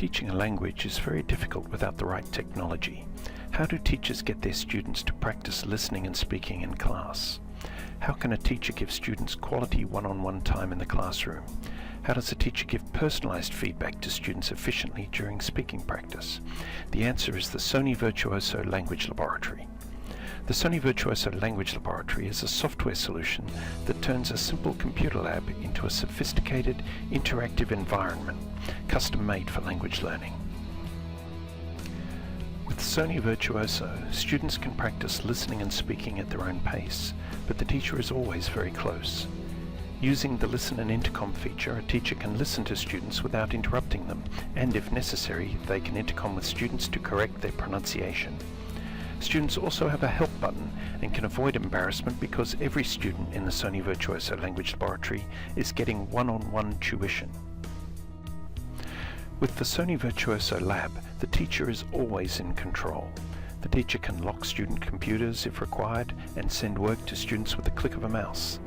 Teaching a language is very difficult without the right technology. How do teachers get their students to practice listening and speaking in class? How can a teacher give students quality one-on-one time in the classroom? How does a teacher give personalized feedback to students efficiently during speaking practice? The answer is the Sony Virtuoso Language Laboratory. The Sony Virtuoso Language Laboratory is a software solution that turns a simple computer lab into a sophisticated, interactive environment, custom-made for language learning. With Sony Virtuoso, students can practice listening and speaking at their own pace, but the teacher is always very close. Using the Listen and Intercom feature, a teacher can listen to students without interrupting them, and if necessary, they can intercom with students to correct their pronunciation. Students also have a help button and can avoid embarrassment because every student in the Sony Virtuoso Language Laboratory is getting one-on-one tuition. With the Sony Virtuoso Lab, the teacher is always in control. The teacher can lock student computers if required and send work to students with the click of a mouse.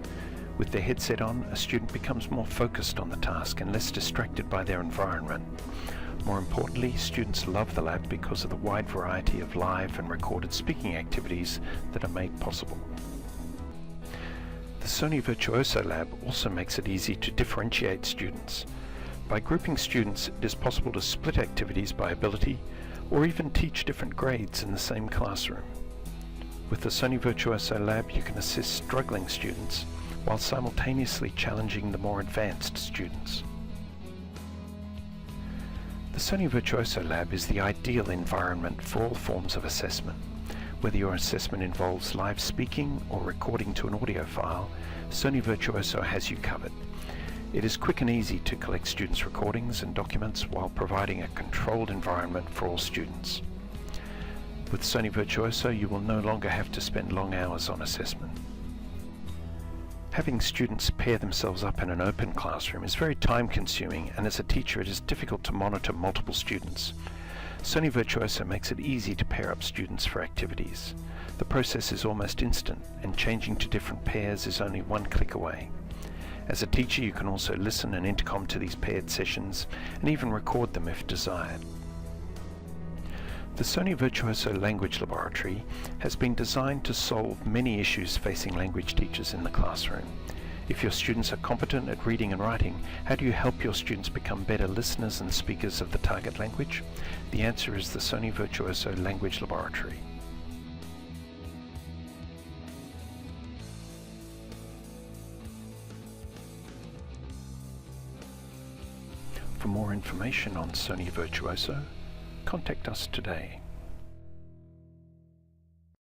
With their headset on, a student becomes more focused on the task and less distracted by their environment. More importantly, students love the lab because of the wide variety of live and recorded speaking activities that are made possible. The Sony Virtuoso Lab also makes it easy to differentiate students. By grouping students, it is possible to split activities by ability or even teach different grades in the same classroom. With the Sony Virtuoso Lab, you can assist struggling students while simultaneously challenging the more advanced students. The Sony Virtuoso Lab is the ideal environment for all forms of assessment. Whether your assessment involves live speaking or recording to an audio file, Sony Virtuoso has you covered. It is quick and easy to collect students' recordings and documents while providing a controlled environment for all students. With Sony Virtuoso, you will no longer have to spend long hours on assessment. Having students pair themselves up in an open classroom is very time-consuming, and as a teacher it is difficult to monitor multiple students. Sony Virtuoso makes it easy to pair up students for activities. The process is almost instant, and changing to different pairs is only one click away. As a teacher, you can also listen and intercom to these paired sessions, and even record them if desired. The Sony Virtuoso Language Laboratory has been designed to solve many issues facing language teachers in the classroom. If your students are competent at reading and writing, how do you help your students become better listeners and speakers of the target language? The answer is the Sony Virtuoso Language Laboratory. For more information on Sony Virtuoso, contact us today.